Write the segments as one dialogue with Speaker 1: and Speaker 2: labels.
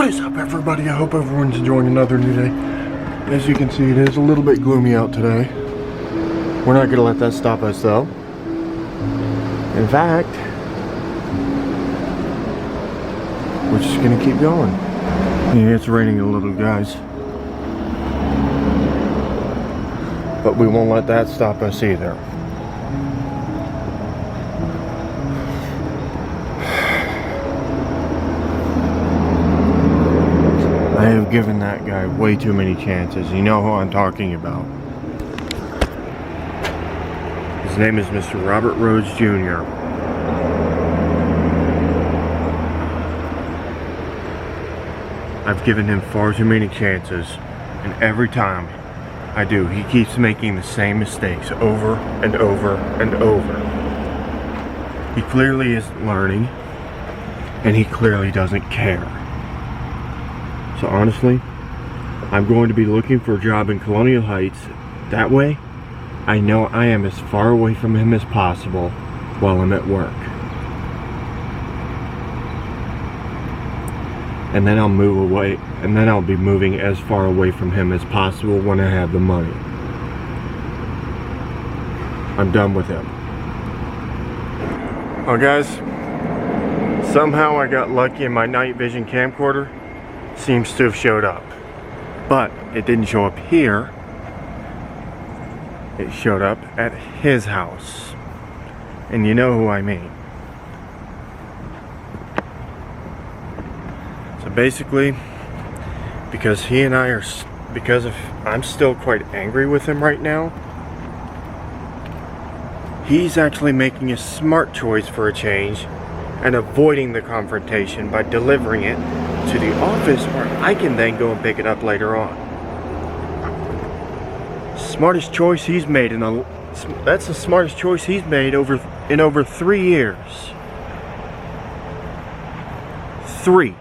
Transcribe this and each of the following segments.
Speaker 1: What is up, everybody? I hope everyone's enjoying another new day. As you can see, it is a little bit gloomy out today. We're not going to let that stop us, though. In fact, we're just going to keep going. Yeah, it's raining a little, guys. But we won't let that stop us either. I have given that guy way too many chances. You know who I'm talking about. His name is Mr. Robert Rhodes Jr. I've given him far too many chances, and every time I do, he keeps making the same mistakes over and over and over. He clearly isn't learning, and he clearly doesn't care. So honestly, I'm going to be looking for a job in Colonial Heights. That way, I know I am as far away from him as possible while I'm at work. And then I'll move away, and then I'll be moving as far away from him as possible when I have the money. I'm done with him. Well, guys, somehow I got lucky and my night vision camcorder seems to have showed up. But it didn't show up here. It showed up at his house. And you know who I mean. So basically, because I'm still quite angry with him right now, he's actually making a smart choice for a change and avoiding the confrontation by delivering it to the office where I can then go and pick it up later on. Smartest choice he's made that's the smartest choice he's made in over 3 years. 3.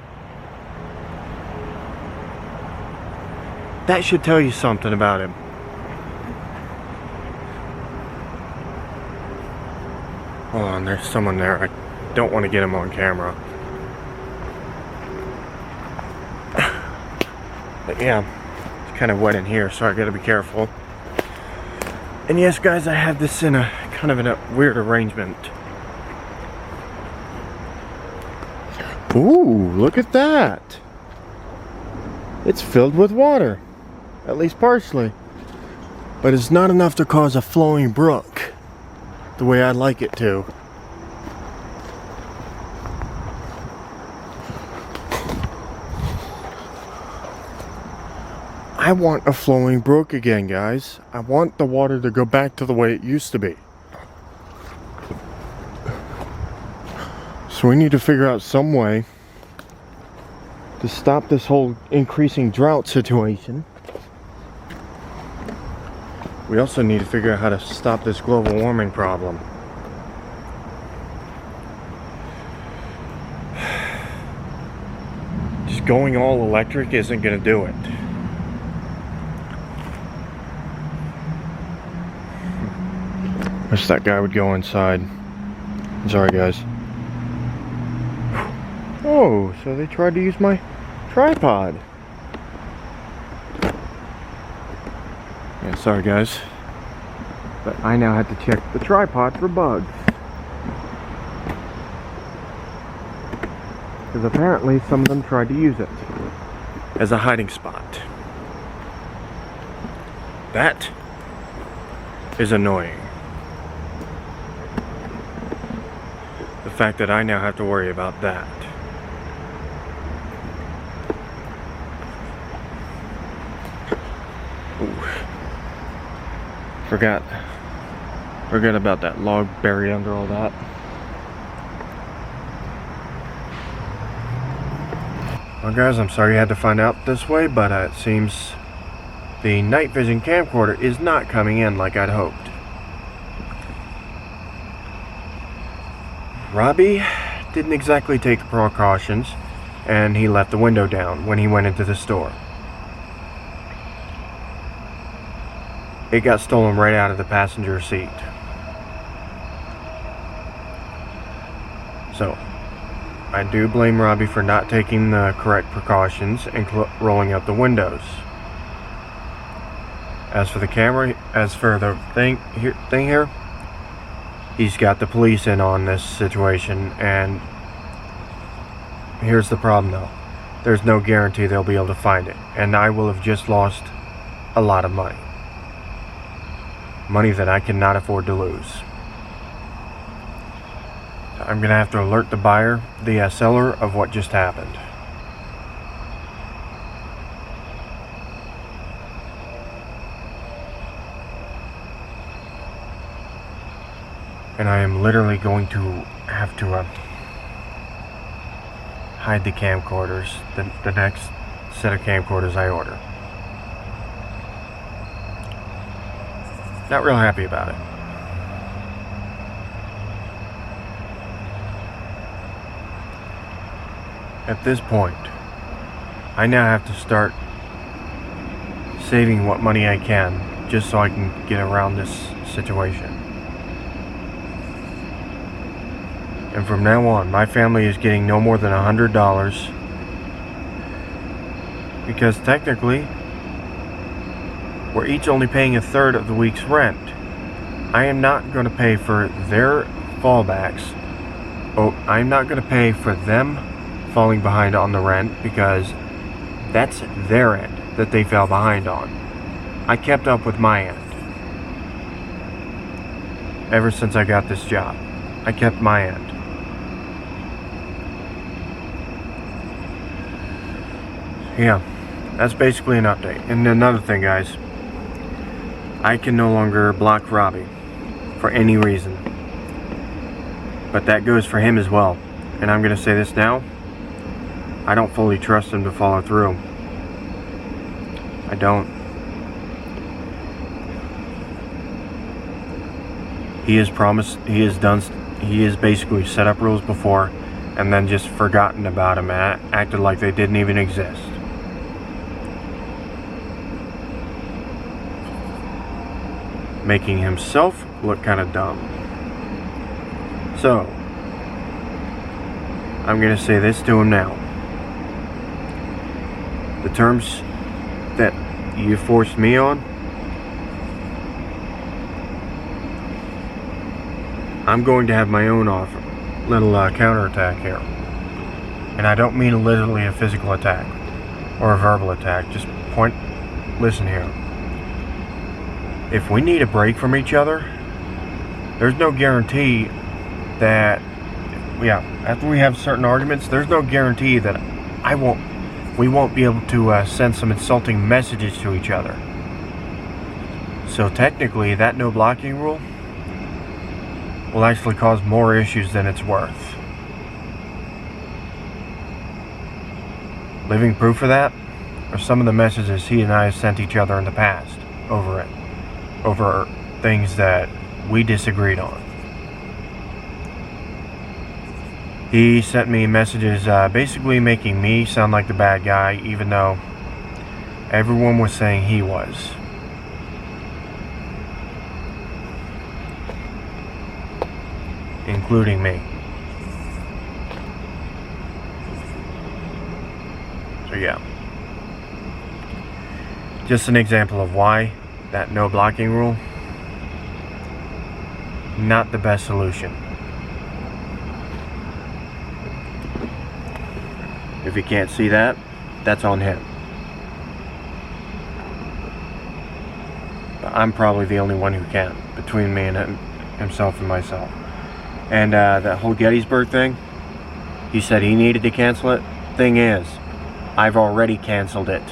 Speaker 1: That should tell you something about him. Hold on, there's someone there. I don't want to get him on camera. But yeah, it's kind of wet in here, so I gotta be careful. And yes, guys, I have this in a kind of in a weird arrangement. Ooh, look at that! It's filled with water, at least partially. But it's not enough to cause a flowing brook, the way I'd like it to. I want a flowing brook again, guys. I want the water to go back to the way it used to be. So we need to figure out some way to stop this whole increasing drought situation. We also need to figure out how to stop this global warming problem. Just going all electric isn't going to do it. Wish that guy would go inside. Sorry, guys. Oh, so they tried to use my tripod. Yeah, sorry, guys. But I now have to check the tripod for bugs. Because apparently some of them tried to use it as a hiding spot. That is annoying. The fact that I now have to worry about that. Ooh. Forgot about that log buried under all that. Well, guys, I'm sorry you had to find out this way, but it seems the night vision camcorder is not coming in like I'd hoped. Robbie didn't exactly take the precautions, and he left the window down when he went into the store. It got stolen right out of the passenger seat. So, I do blame Robbie for not taking the correct precautions and rolling up the windows. As for the camera, as for the thing here, he's got the police in on this situation, and here's the problem though. There's no guarantee they'll be able to find it, and I will have just lost a lot of money. Money that I cannot afford to lose. I'm gonna have to alert the buyer, the seller, of what just happened. And I am literally going to have to hide the camcorders, the next set of camcorders I order. Not real happy about it. At this point, I now have to start saving what money I can just so I can get around this situation. And from now on, my family is getting no more than $100 because technically, we're each only paying a third of the week's rent. I am not going to pay for their fallbacks. Oh, I'm not going to pay for them falling behind on the rent because that's their end that they fell behind on. I kept up with my end. Ever since I got this job, I kept my end. Yeah, that's basically an update. And another thing, guys, I can no longer block Robbie for any reason. But that goes for him as well. And I'm going to say this now. I don't fully trust him to follow through. I don't. He has promised, he has basically set up rules before and then just forgotten about them and acted like they didn't even exist. Making himself look kind of dumb. So, I'm going to say this to him now. The terms that you forced me on, I'm going to have my own little counterattack here. And I don't mean literally a physical attack or a verbal attack. Just listen here. If we need a break from each other, there's no guarantee that, after we have certain arguments, there's no guarantee that we won't be able to send some insulting messages to each other. So technically, that no blocking rule will actually cause more issues than it's worth. Living proof of that are some of the messages he and I have sent each other in the past over things that we disagreed on. He sent me messages basically making me sound like the bad guy, even though everyone was saying he was. Including me. So yeah. Just an example of why that no blocking rule, not the best solution. If you can't see that, that's on him. But I'm probably the only one who can, between me and himself and myself. And that whole Gettysburg thing, he said he needed to cancel it. Thing is, I've already canceled it.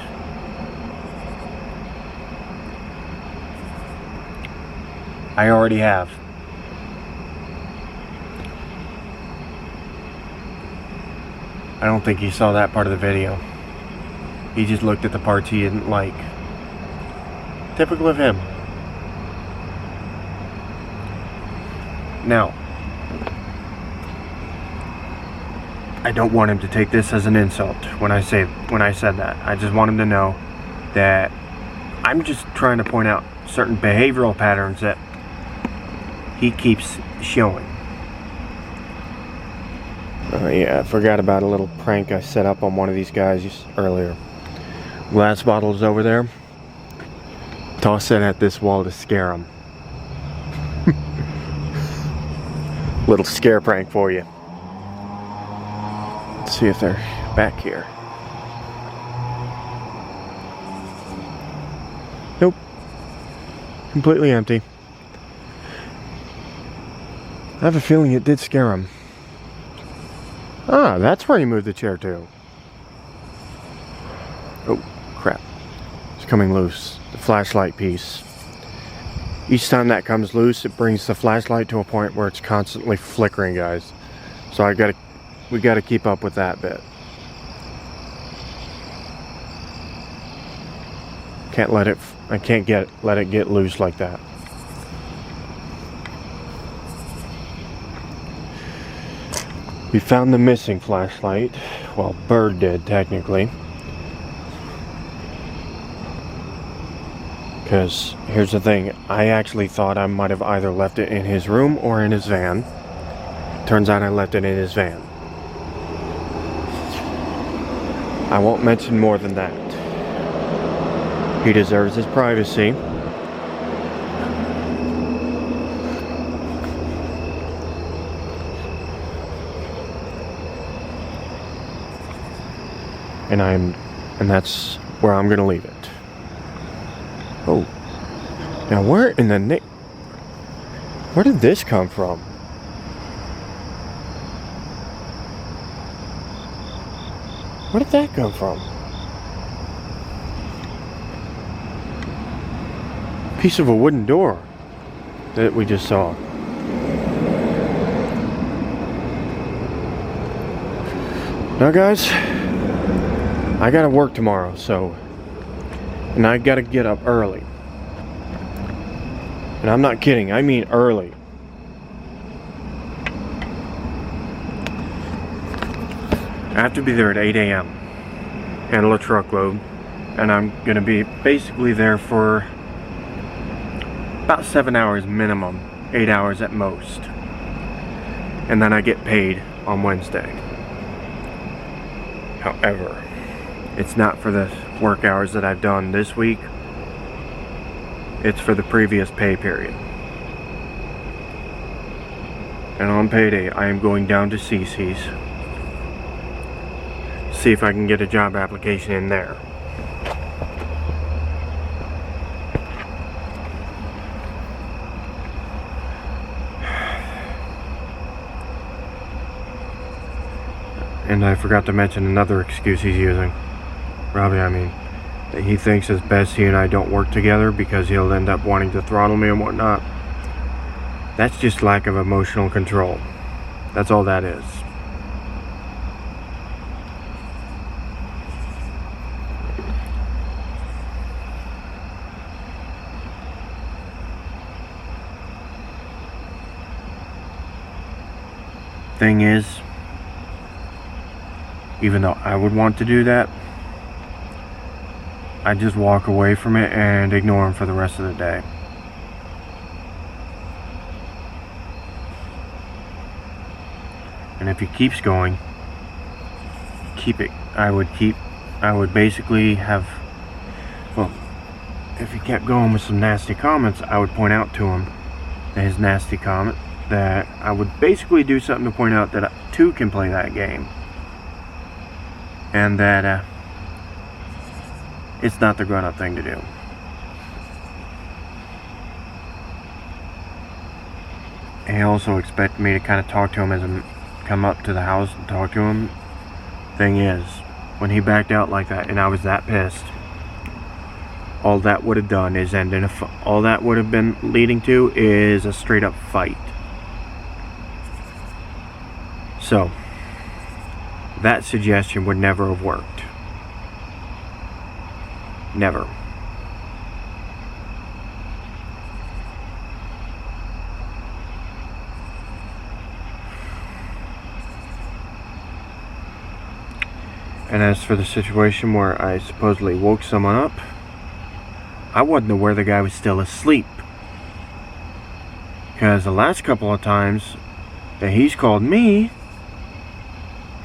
Speaker 1: I already have. I don't think he saw that part of the video. He just looked at the parts he didn't like. Typical of him. Now, I don't want him to take this as an insult when I said that. I just want him to know that I'm just trying to point out certain behavioral patterns that he keeps showing. Yeah, I forgot about a little prank I set up on one of these guys earlier. Glass bottles over there. Toss it at this wall to scare them. Little scare prank for you. Let's see if they're back here. Nope. Completely empty. I have a feeling it did scare him. Ah, that's where he moved the chair to. Oh, crap. It's coming loose. The flashlight piece. Each time that comes loose, it brings the flashlight to a point where it's constantly flickering, guys. So we gotta keep up with that bit. I can't let it get loose like that. We found the missing flashlight. Well, Bird did, technically. Because, here's the thing, I actually thought I might have either left it in his room or in his van. Turns out I left it in his van. I won't mention more than that. He deserves his privacy. And that's where I'm gonna leave it. Oh, now where in the where did this come from? Where did that come from? Piece of a wooden door that we just saw. Now, guys, I gotta work tomorrow, and I gotta get up early. And I'm not kidding, I mean early. I have to be there at 8 a.m. handle a truckload, and I'm gonna be basically there for about 7 hours minimum, 8 hours at most. And then I get paid on Wednesday. However, it's not for the work hours that I've done this week. It's for the previous pay period. And on payday, I am going down to CC's. See if I can get a job application in there. And I forgot to mention another excuse he's using. Robbie, I mean, that he thinks it's best he and I don't work together because he'll end up wanting to throttle me and whatnot. That's just lack of emotional control. That's all that is. Thing is, even though I would want to do that, I just walk away from it and ignore him for the rest of the day. And if he keeps going, keep it. I would basically have, well, if he kept going with some nasty comments, I would point out to him that his nasty comment, that I would basically do something to point out that I too can play that game. And that it's not the grown-up thing to do. And he also expected me to kind of talk to him as I come up to the house and talk to him. Thing is, when he backed out like that and I was that pissed, all that would have done is end in all that would have been leading to is a straight up fight. So, that suggestion would never have worked. Never. And as for the situation where I supposedly woke someone up, I wasn't aware the guy was still asleep. Because the last couple of times that he's called me,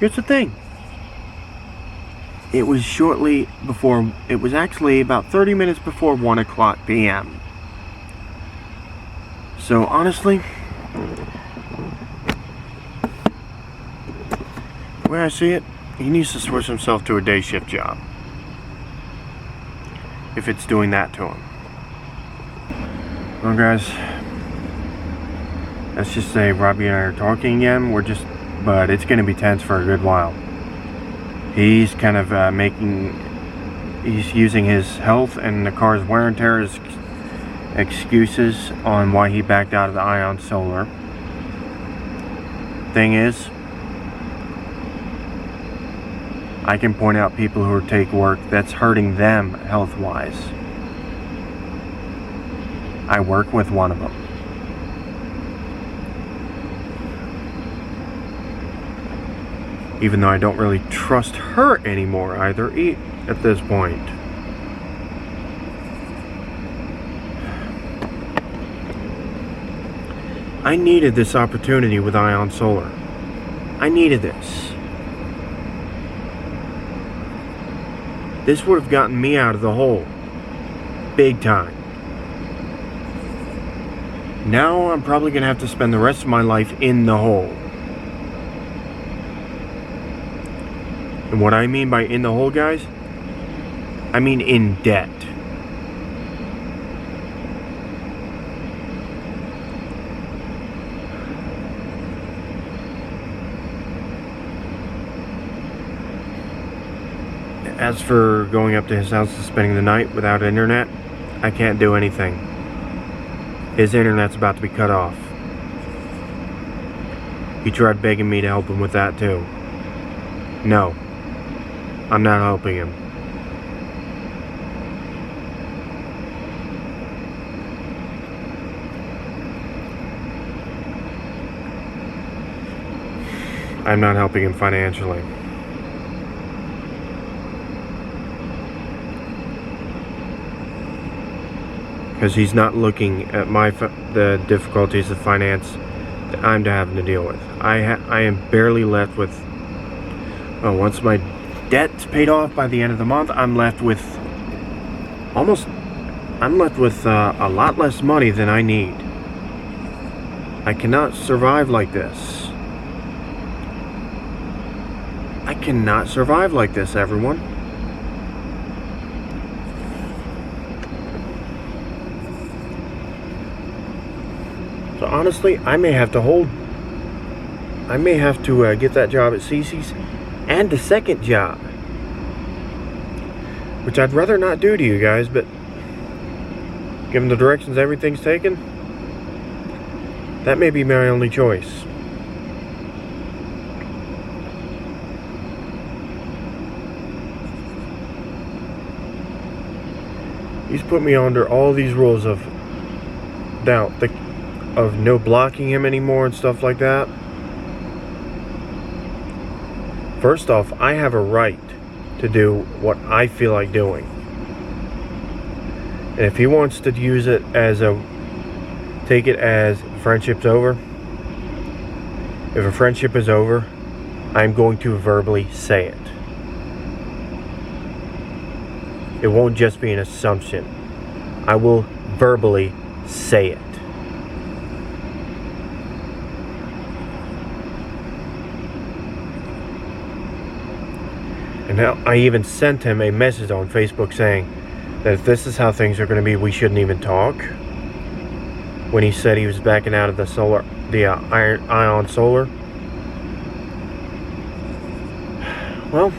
Speaker 1: Here's the thing. It was actually about 30 minutes before 1 o'clock p.m. So honestly, the way I see it, he needs to switch himself to a day shift job. If it's doing that to him. Well guys, let's just say Robbie and I are talking again. But it's going to be tense for a good while. He's kind of he's using his health and the car's wear and tear as excuses on why he backed out of the Ion Solar. Thing is, I can point out people who take work that's hurting them health-wise. I work with one of them. Even though I don't really trust her anymore either at this point. I needed this opportunity with Ion Solar. I needed this. This would have gotten me out of the hole. Big time. Now I'm probably going to have to spend the rest of my life in the hole. And what I mean by in the hole, guys, I mean in debt. As for going up to his house and spending the night without internet, I can't do anything. His internet's about to be cut off. He tried begging me to help him with that too. No. I'm not helping him. I'm not helping him financially. Because he's not looking at the difficulties of finance that I'm having to deal with. I am barely left with. Once my debt's paid off by the end of the month, I'm left with a lot less money than I need. I cannot survive like this. I cannot survive like this, everyone. So honestly, I may have to get that job at Cece's and the second job, which I'd rather not do to you guys, but given the directions everything's taken, that may be my only choice. He's put me under all these rules of no blocking him anymore and stuff like that. First off, I have a right to do what I feel like doing. And if he wants to use it take it as friendship's over, if a friendship is over, I'm going to verbally say it. It won't just be an assumption. I will verbally say it. And now I even sent him a message on Facebook saying that if this is how things are going to be, we shouldn't even talk. When he said he was backing out of the Ion Solar. Well,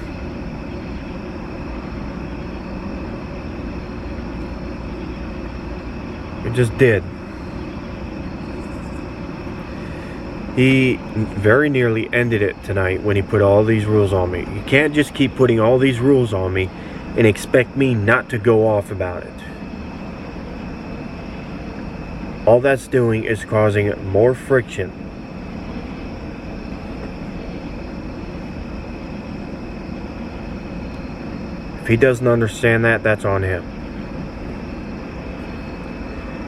Speaker 1: it just did. He very nearly ended it tonight when he put all these rules on me. You can't just keep putting all these rules on me and expect me not to go off about it. All that's doing is causing more friction. If he doesn't understand that, that's on him.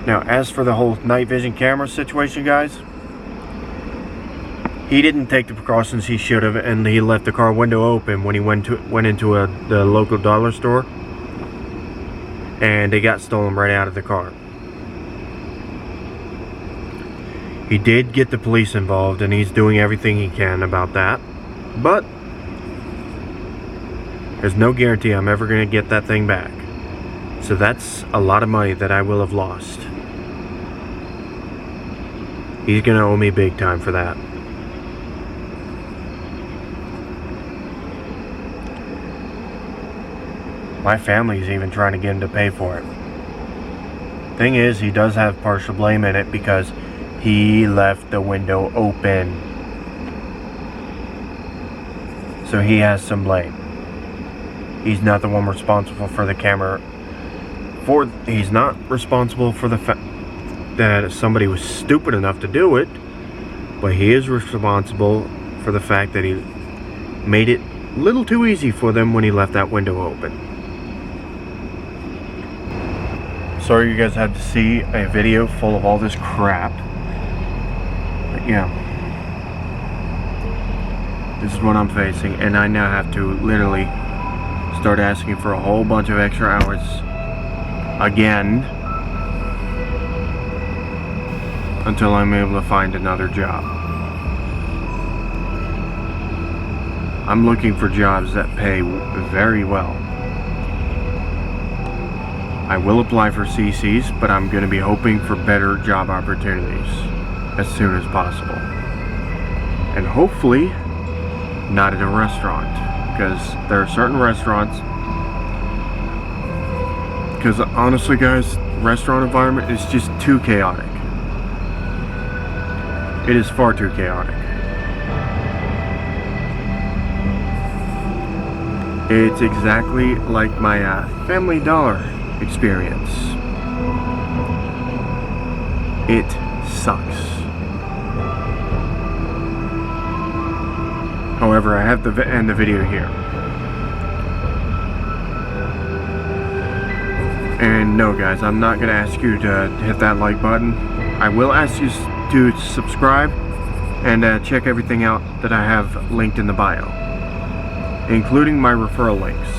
Speaker 1: Now, as for the whole night vision camera situation, guys, He didn't take the precautions he should have, and he left the car window open when he went into the local dollar store, and they got stolen right out of the car. He did get the police involved, and he's doing everything he can about that, but there's no guarantee I'm ever going to get that thing back. So that's a lot of money that I will have lost. He's going to owe me big time for that. My family's even trying to get him to pay for it. Thing is, he does have partial blame in it because he left the window open. So he has some blame. He's not the one responsible for the camera. He's not responsible for the fact that somebody was stupid enough to do it, but he is responsible for the fact that he made it a little too easy for them when he left that window open. Sorry you guys had to see a video full of all this crap. But yeah, this is what I'm facing, and I now have to literally start asking for a whole bunch of extra hours again until I'm able to find another job. I'm looking for jobs that pay very well. I will apply for CCs, but I'm going to be hoping for better job opportunities as soon as possible. And hopefully not at a restaurant, because there are certain restaurants, because honestly guys, restaurant environment is just too chaotic. It is far too chaotic. It's exactly like my Family Dollar experience. It sucks. However, I have to end the video here. And no guys, I'm not going to ask you to hit that like button. I will ask you to subscribe and check everything out that I have linked in the bio, including my referral links.